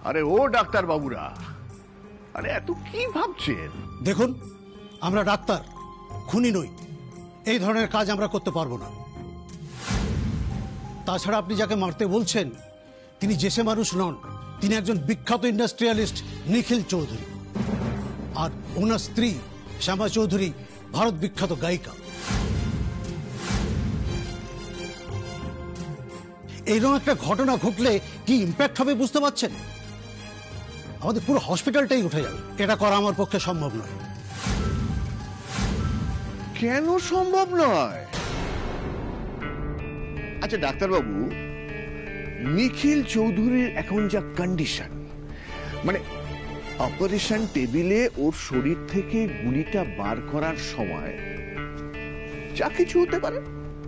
আরে ও ডাক্তার বাবুরা, আরে এত কি ভাবছেন? দেখুন, আমরা ডাক্তার, খুনি নই। এই ধরনের কাজ আমরা করতে পারবো না। তাছাড়া আপনি যাকে মারতে বলছেন তিনি জেসে মানুষ নন, তিনি একজন বিখ্যাত ইন্ডাস্ট্রিয়ালিস্ট নিখিল চৌধুরী। আর ওনার স্ত্রী শ্যামা চৌধুরী ভারত বিখ্যাত গায়িকা। এইরকম একটা ঘটনা ঘটলে কি ইম্প্যাক্ট হবে বুঝতে পারছেন? আমাদের পুরো হসপিটালটাই উঠে যাবে। এটা করা আমার পক্ষে সম্ভব নয়। কেন সম্ভব নয়? আচ্ছা ডাক্তারবাবু, নিখিল চৌধুরীর এখন যা কন্ডিশন, মানে অপারেশন টেবিলে ওর শরীর থেকে গুলিটা বার করার সময় যা কিছু হতে পারে,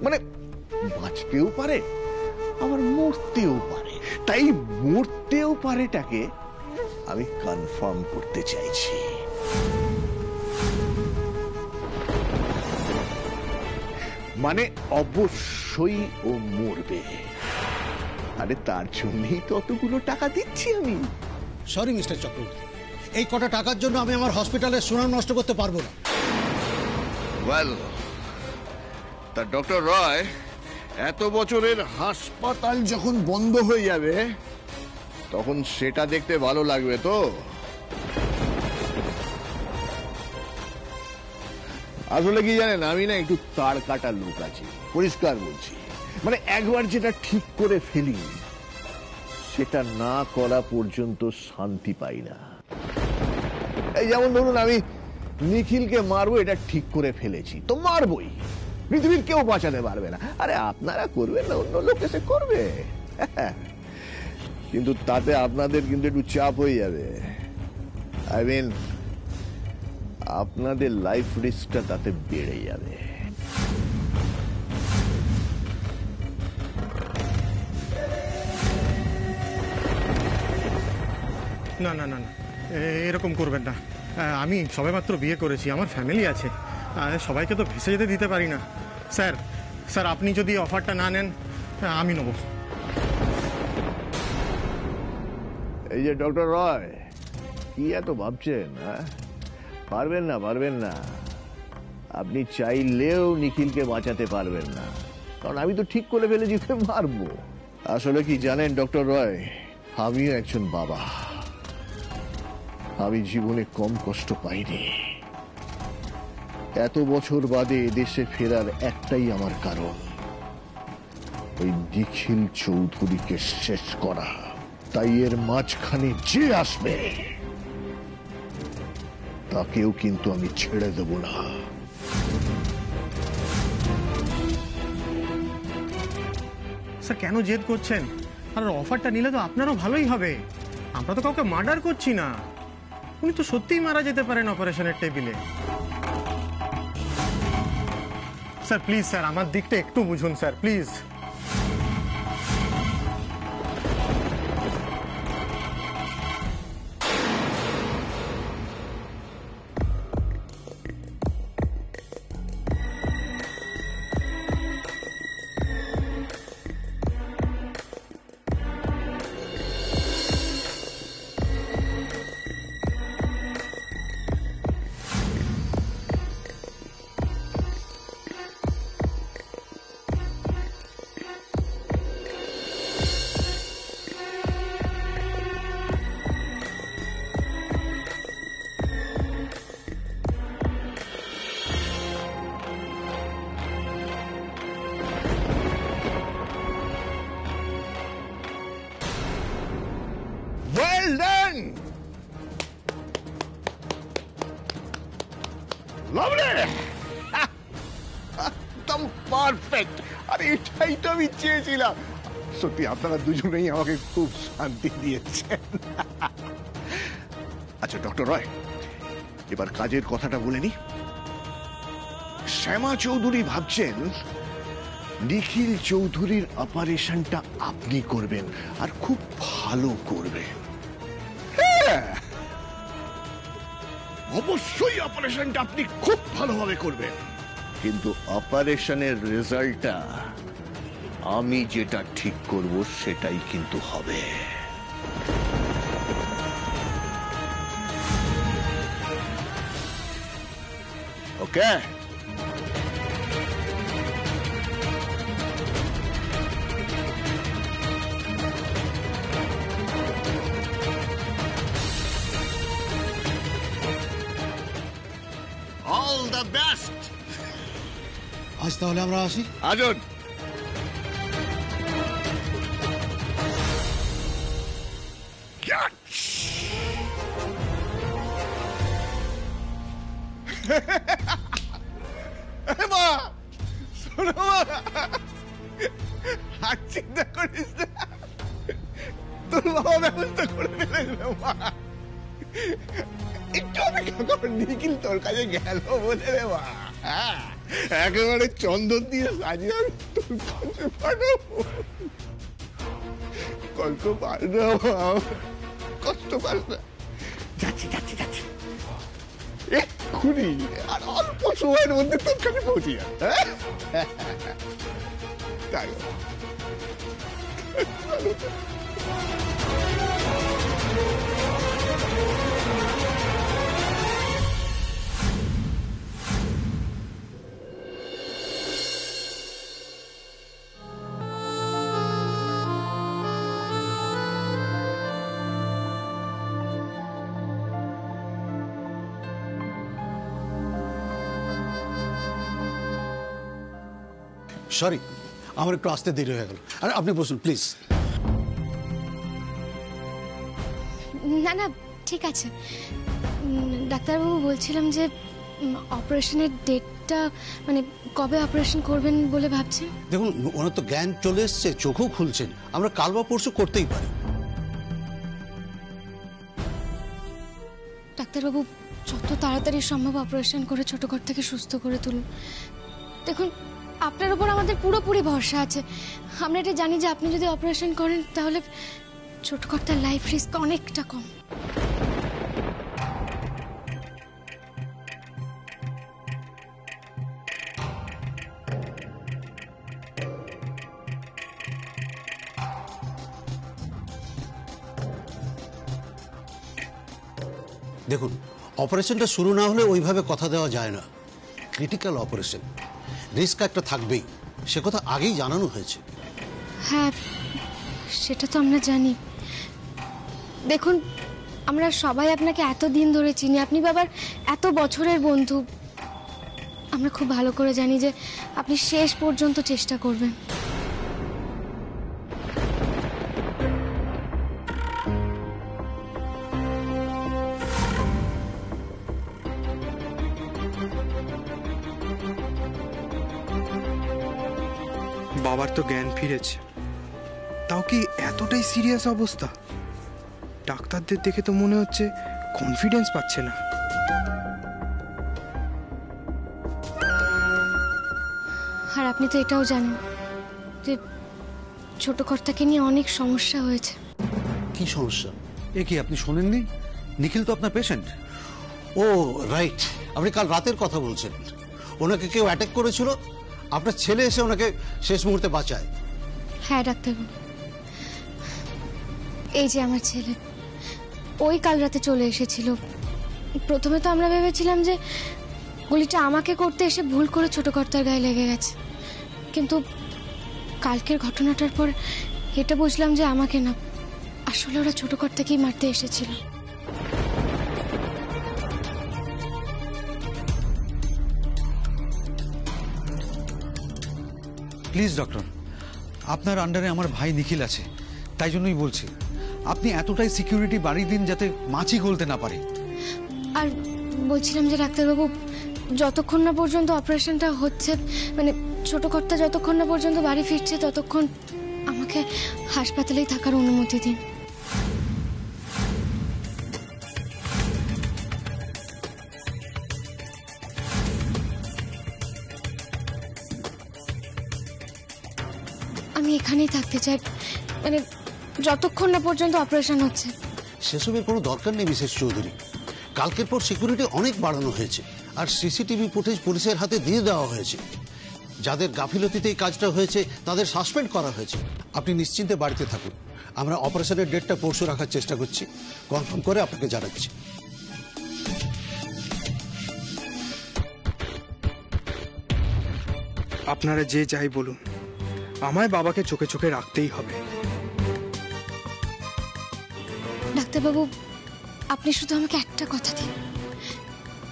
মানে বাঁচতেও পারে আবার মরতেও পারে। তাই মরতেও পারেটাকে আমি কনফার্ম করতে চাইছি। মানে অবশ্যই ও মরবে। আরে তার জন্যই তো অতগুলো টাকা দিচ্ছি আমি। সরি মিস্টার চক্রবর্তী, এই কটা টাকার জন্য আমি আমার হসপিটালের সুনাম নষ্ট করতে পারবো না। ওয়েল, তা ডক্টর রয়, এত বছরের হাসপাতাল যখন বন্ধ হয়ে যাবে তখন সেটা দেখতে ভালো লাগবে তো? আসলে কি জানেন, আমি না একটু তার কাটা লোক আছি, পরিষ্কার বলছি। মানে একবার যেটা ঠিক করে ফেলি সেটা না করা পর্যন্ত শান্তি পাই না। এই যেমন ধরুন, আমি নিখিলকে মারবো এটা ঠিক করে ফেলেছি, তো মারবই। পৃথিবীর কেউ বাঁচাতে পারবে না। আরে আপনারা করবেন না, অন্য লোক এসে করবে। কিন্তু তাতে আপনাদের কিন্তু একটু চাপ হয়ে যাবে। আই মিন, আপনাদের লাইফ রিস্কটা তাতে বেড়ে যাবে। না না না না, এরকম করবেন না। আমি সবেমাত্র বিয়ে করেছি, আমার ফ্যামিলি আছে, সবাইকে তো ভেসে যেতে দিতে পারি না। স্যার স্যার আপনি যদি অফারটা না নেন আমি নেব। এই যে ডক্টর রয়, কি এত ভাবছেন? পারবেন না, পারবেন না। আপনি চাইলেও নিখিলকে বাঁচাতে পারবেন না, কারণ আমি তো ঠিক করে ফেলেছি মারবো। আসলে কি জানেন ডক্টর রয়, আমিও একজন বাবা। আমি জীবনে কম কষ্ট পাইনি। এত বছর বাদে দেশে ফেরার একটাই আমার কারণ, ওই নিখিল চৌধুরীকে শেষ করা। তাই এর মাঝখানে যে আসবে তাকেও কিন্তু আমি ছেড়ে দেব না। স্যার কেন জেদ করছেন? আর অফারটা নিলে তো আপনারও ভালোই হবে। আমরা তো কাউকে মার্ডার করছি না। উনি তো সত্যিই মারা যেতে পারেন অপারেশনের টেবিলে। স্যার প্লিজ, স্যার আমার দিকটা একটু বুঝুন sir, please. Well done! Lovely! একদম পারফেক্ট। আরে এটাই তো আমি চেয়েছিলাম। সত্যি আপনারা দুজনেই আমাকে খুব শান্তি দিয়েছেন। আচ্ছা ডক্টর রয়, এবার কাজের কথাটা বলে নি। শ্যামা চৌধুরী ভাবছেন নিখিল চৌধুরীর অপারেশনটা আপনি করবেন, আর খুব ভালো করবেন। অবশ্যই অপারেশনটা আপনি খুব ভালোভাবে করবেন, কিন্তু অপারেশনের রেজাল্টটা আমি যেটা ঠিক করব সেটাই কিন্তু হবে। কে? All the best. আজ তাহলে আমরা আসি। আজুন। মা শোনো মা, আর চিন্তা করিস না, তোর বাবা ব্যবস্থা করে দেবেন মা। একটু অপেক্ষা কর, নিখিল তোর কাছে গেল বলে রে মা। হ্যাঁ, একেবারে চন্দন দিয়ে সাজিয়ে তোর কাছে পাঠাবো। কষ্ট পার না মা, কষ্ট পার না। যাচ্ছি যাচ্ছি যাচ্ছি, এক্ষুনি আর অল্প সময়ের মধ্যে তোর কাছে পৌঁছে যাবে। তাই সরি, আমার একটু আসতে দেরি হয়ে গেল। আর আপনি বসুন প্লিজ। না না, ঠিক আছে। ডাক্তারবাবু, বলছিলাম যে অপারেশনের ডেটটা মানে কবে অপারেশন করবেন বলে ভাবছেন? দেখুন, ওনার তো জ্ঞান চলে এসছে, চোখও খুলছেন, আমরা কাল বা পরশু করতেই পারি। ডাক্তারবাবু, যত তাড়াতাড়ি সম্ভব অপারেশন করে ছোট ঘর থেকে সুস্থ করে তুলুন। দেখুন, আপনার উপর আমাদের পুরোপুরি ভরসা আছে। আমরা এটা জানি যে আপনি যদি অপারেশন করেন তাহলে ছোট কর্তার লাইফ রিস্ক অনেকটা কম। দেখুন, অপারেশনটা শুরু না হলে ওইভাবে কথা দেওয়া যায় না। ক্রিটিক্যাল অপারেশন, রিস্ক একটা থাকবেই, সে কথা আগেই জানানো হয়েছে। হ্যাঁ, সেটা তো আমরা জানি। দেখুন, আমরা সবাই আপনাকে এত দিন ধরে চিনি, আপনি বাবার এত বছরের বন্ধু। আমরা খুব ভালো করে জানি যে আপনি শেষ পর্যন্ত চেষ্টা করবেন। বাবার তো জ্ঞান ফিরেছে, তাও কি এতটাই সিরিয়াস অবস্থা? ডাক্তারদের দেখে তো মনে হচ্ছে কনফিডেন্স পাচ্ছে না। আর আপনি তো এটাও জানেন যে ছোট কর্তাকে নিয়ে অনেক সমস্যা হয়েছে। কি সমস্যা? এ কি আপনি শোনেননি? নিখিল তো আপনার পেশেন্ট। ও রাইট, আপনি কাল রাতের কথা বলছেন। ওনাকে কেউ অ্যাটাক করেছিল, আপনার ছেলে এসে ওনাকে শেষ মুহূর্তে বাঁচায়। হ্যাঁ ডাক্তারবাবু, এই যে আমার ছেলে, ওই কাল রাতে চলে এসেছিল। প্রথমে তো আমরা ভেবেছিলাম যে গুলিটা আমাকে করতে এসে ভুল করে ছোট কর্তার গায়ে লেগে গেছে, কিন্তু কালকের ঘটনাটার পর এটা বুঝলাম যে আমাকে না, আসলে ওরা ছোট কর্তাকেই মারতে এসেছিল। প্লিজ ডক্টর, আপনার আন্ডারে আমার ভাই নিখিল আছে, তাই জন্যই বলছি আপনি এতটাই সিকিউরিটি বাড়িয়ে দিন যাতে মাছি গলতে না পারে। আর বলছিলাম যে ডাক্তারবাবু, যতক্ষণ না পর্যন্ত অপারেশনটা হচ্ছে, মানে ছোট কর্তা যতক্ষণ না পর্যন্ত বাড়ি ফিরছে, ততক্ষণ আমাকে হাসপাতালেই থাকার অনুমতি দিন। আমি এখানেই থাকতে চাই, মানে যতক্ষণ না পর্যন্ত অপারেশন হচ্ছে। সেসবের কোনো দরকার নেই মিসেস চৌধুরী। কালকের পর সিকিউরিটি অনেক বাড়ানো হয়েছে, আর সিসিটিভি ফুটেজ পুলিশের হাতে দিয়ে দেওয়া হয়েছে। যাদের গাফিলতিতে এই কাজটা হয়েছে তাদের সাসপেন্ড করা হয়েছে। আপনি নিশ্চিন্তে বাড়িতে থাকুন, আমরা অপারেশনের ডেটটা পরশু রাখার চেষ্টা করছি, কনফার্ম করে আপনাকে জানাচ্ছি। আপনারা যে যাই বলুন, আমায় বাবাকে চোখে চোখে রাখতেই হবে। ডাক্তারবাবু, আপনি শুধু আমাকে একটা কথা দিন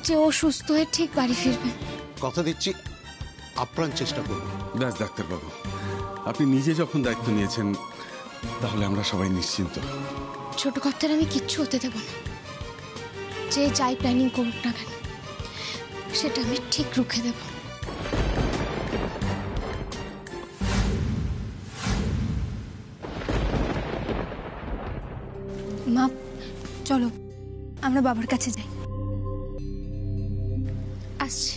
যে ও সুস্থ হয়ে ঠিক বাড়ি ফিরবে। কথা দিচ্ছি, আপ্রাণ চেষ্টা করব। ব্যাস ডাক্তারবাবু, আপনি নিজে যখন দায়িত্ব নিয়েছেন তাহলে আমরা সবাই নিশ্চিন্ত। ছোট কর্তার আমি কিচ্ছু হতে দেব না। যে যাই প্ল্যানিং করুক না কেন, সেটা আমি ঠিক রুখে দেব। মা, চলো আমরা বাবার কাছে যাই। আসছি।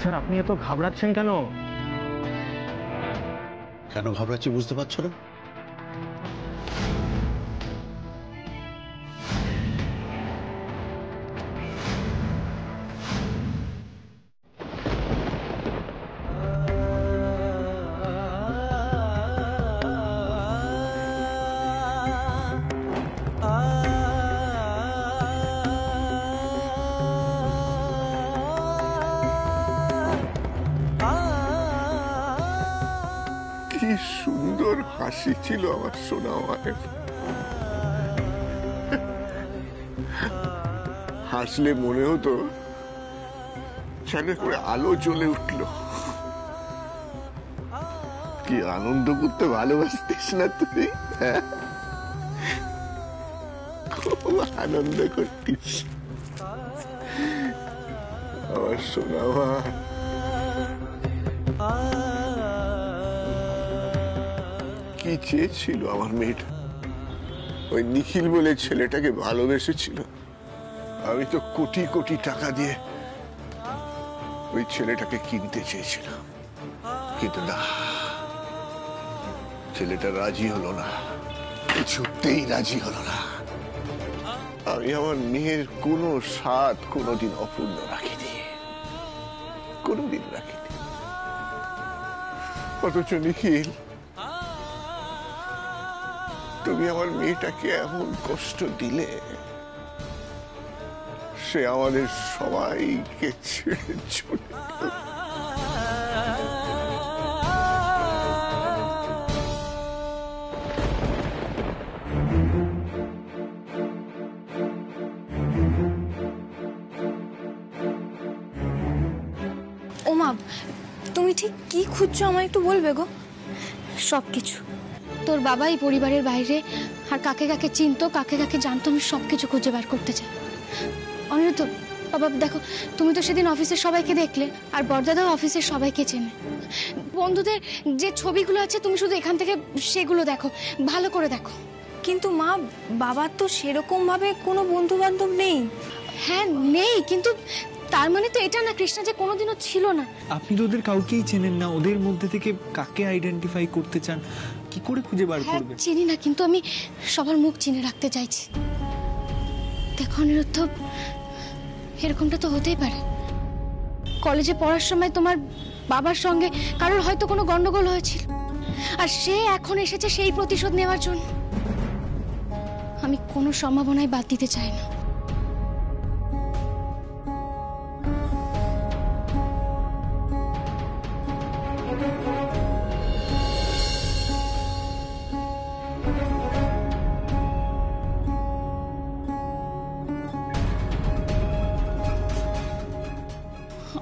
স্যার, আপনি এত ঘাবড়াচ্ছেন কেন? কেন ঘাবড়াচ্ছি বুঝতে পারছো না? কি সুন্দর হাসি ছিল আমার সোনা মায়ের। হাসলে মনে হতো যেন করে আলো জ্বলে উঠল। কি আনন্দ করতে ভালোবাসতিস না তুই? হ্যাঁ, খুব আনন্দ করতিস আমার সোনা মা। কি চেয়েছিল আমার মেয়েটা? ওই নিখিল বলে ছেলেটাকে ভালোবেসেছিল। আমি তো কোটি কোটি টাকা দিয়ে ওই ছেলেটাকে কিনতে চেয়েছিলাম, কিন্তু না, ছেলেটা রাজি হলো না, কিছুতেই রাজি হলো না। আমি আমার মেয়ের কোনো স্বাদ কোনোদিন অপূর্ণ রাখিনি, কোনোদিন রাখিনি। অথচ নিখিল, তুমি আমার মেয়েটাকে এমন কষ্ট দিলে, সে আমাদের সবাইকে ছেড়ে চলে গেল। ওমা, তুমি ঠিক কি খুঁজছো আমায় একটু বলবে গো? সবকিছু। তোর বাবা এই পরিবারের বাইরে আর কাকে কাকে চিনতো, কাকে কাকে জানতো, আমি সবকিছু খুঁজে বার করতে চাই। অনিরুদ্ধ, বাবা দেখো, তুমি তো সেদিন অফিসের সবাইকে দেখলে, আর বড়দাদাও অফিসের সবাইকে চেনে। বন্ধুদের যে ছবিগুলো আছে তুমি শুধু এখান থেকে সেগুলো দেখো, ভালো করে দেখো। কিন্তু মা, বাবার তো সেরকম ভাবে কোনো বন্ধু বান্ধব নেই। হ্যাঁ নেই, কিন্তু তার মানে তো এটা না কৃষ্ণা যে কোনোদিনও ছিল না। আপনি তো ওদের কাউকেই চেনেন না, ওদের মধ্যে থেকে কাকে আইডেন্টিফাই করতে চান, কি করে খুঁজে বার হ্যাঁ করবেন? চিনি না, কিন্তু আমি সবার মুখ চিনে রাখতে চাইছি। দেখো অনিরুদ্ধ, এরকমটা তো হতেই পারে কলেজে পড়ার সময় তোমার বাবার সঙ্গে কারোর হয়তো কোনো গন্ডগোল হয়েছিল, আর সে এখন এসেছে সেই প্রতিশোধ নেওয়ার জন্য। আমি কোনো সম্ভাবনায় বাদ দিতে চাই না।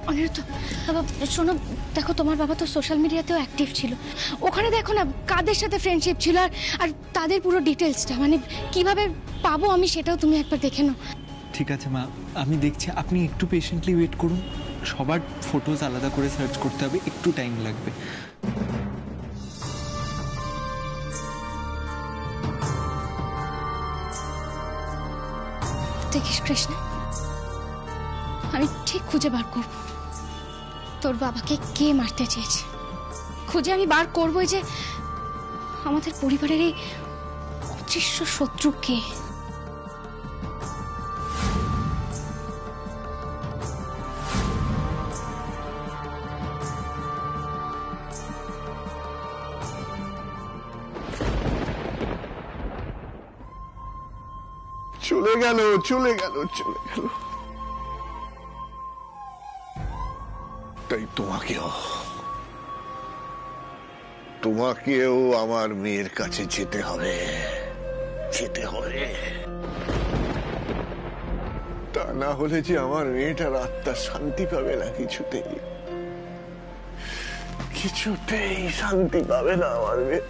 অনিরুদ্ধ, বাবা শোনো, দেখো তোমার বাবা তো সোশ্যাল মিডিয়াতেও অ্যাক্টিভ ছিল। ওখানে দেখো না কাদের সাথে ফ্রেন্ডশিপ ছিল, আর তাদের পুরো ডিটেলসটা মানে কিভাবে পাবো আমি, সেটাও তুমি একবার দেখে নাও। ঠিক আছে মা, আমি দেখছি, আপনি একটু পেশেন্টলি ওয়েট করুন। সবার ফটোজ আলাদা করে সার্চ করতে হবে, একটু টাইম লাগবে। দেখিস কৃষ্ণ, আমি ঠিক খুঁজে বার করব তোর বাবাকে কে মারতে চেয়েছে। খুঁজে আমি বার করবই যে আমাদের পরিবারের এই অদৃশ্য শত্রু কে। চলে গেল চলে গেল চলে গেল। তাই তোমাকেও আমার মেয়ের কাছে যেতে হবে, যেতে হবে। তা না হলে যে আমার মেয়েটার আত্মা শান্তি পাবে না, কিছুতেই কিছুতেই শান্তি পাবে না আমার মেয়ে।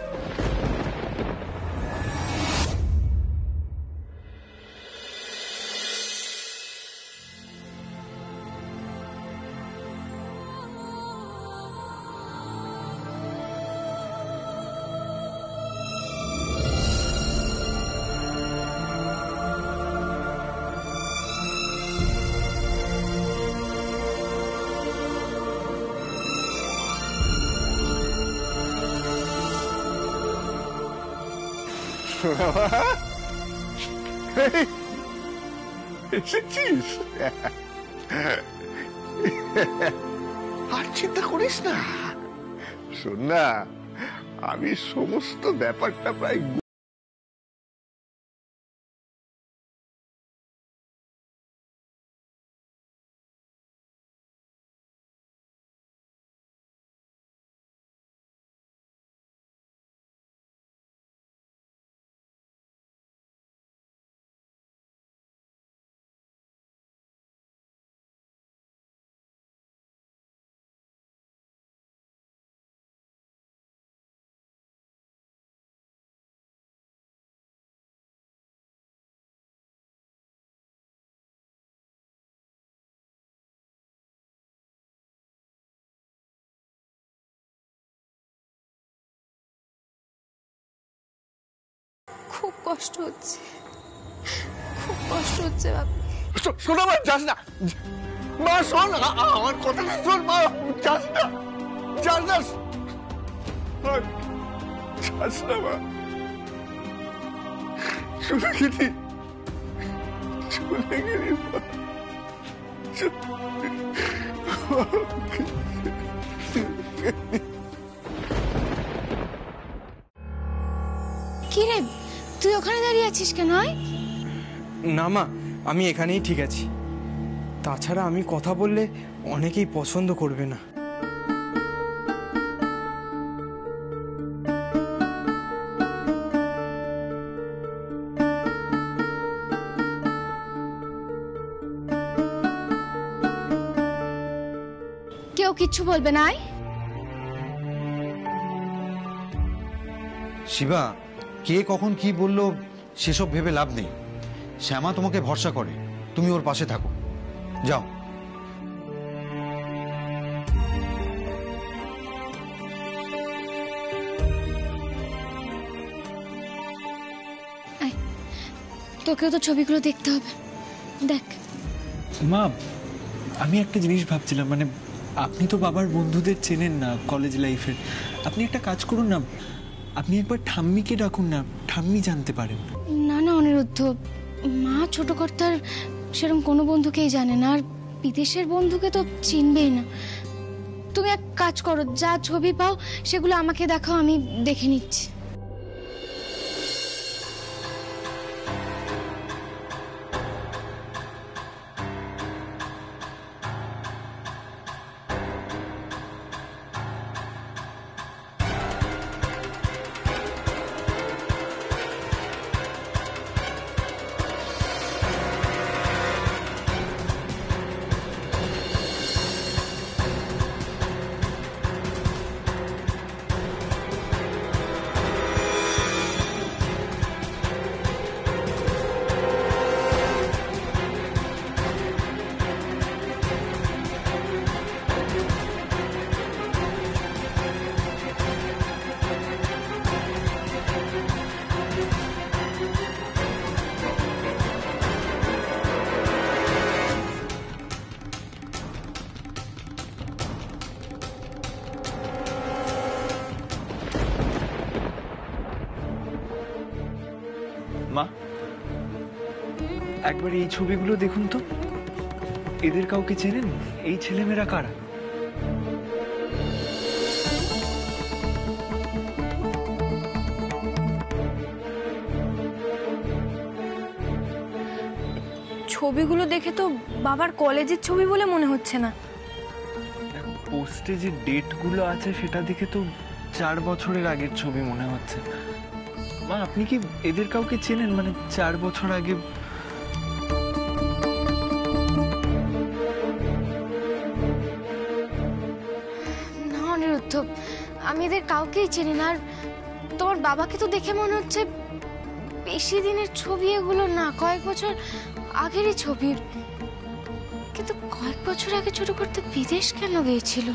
এসেছিস? আর চিন্তা করিস না, শোন না, আমি সমস্ত ব্যাপারটা প্রায় খুব কষ্ট হচ্ছে, খুব কষ্ট হচ্ছে বাবা। শোনো মা, যাস না মা, শোন আমার কথা শোন মা, যাস না, যাস না, যাস না মা, চলে গেলি, চলে গেলি মা। কি রে, তুই ওখানে দাঁড়িয়ে আছিস কেন? না মা, আমি এখানেই ঠিক আছি। তাছাড়া আমি কথা বললে অনেকেই পছন্দ করবে না। কেউ কিচ্ছু বলবে না? শিবা, কে কখন কি বললো সেসব ভেবে লাভ নেই। শ্যামা তোমাকে ভরসা করে, তুমি ওর পাশে থাকো। যাও। তোকেও তো ছবিগুলো দেখতে হবে, দেখ। মা, আমি একটা জিনিস ভাবছিলাম, মানে আপনি তো বাবার বন্ধুদের চেনেন না কলেজ লাইফের। আপনি একটা কাজ করুন না, আপনি একবার ঠাম্মিকে ডাকুন না, ঠাম্মি জানতে পারেন। না না অনিরুদ্ধ, মা ছোট কর্তার সেরকম কোনো বন্ধুকেই জানে না, আর বিদেশের বন্ধুকে তো চিনবেই না। তুমি এক কাজ করো, যা ছবি পাও সেগুলো আমাকে দেখাও, আমি দেখে নিচ্ছি। একবার এই ছবিগুলো দেখুন তো, এদের কাউকে চেনেন? এই ছেলেমেয়েরা কারা? ছবিগুলো দেখে তো বাবার কলেজের ছবি বলে মনে হচ্ছে না। পোস্টে যে ডেটগুলো আছে সেটা দেখে তো 4 বছরের আগের ছবি মনে হচ্ছে। মা, আপনি কি এদের কাউকে চেনেন? মানে 4 বছর আগে। না অনিরুদ্ধ, আমি এদের কাউকেই চিনি না। আর তোমার বাবাকে তো দেখে মনে হচ্ছে বেশি দিনের ছবি এগুলো না, কয়েক বছর আগেরই ছবি। কিন্তু কয়েক বছর আগে ছোট করতে বিদেশ কেন গিয়েছিল?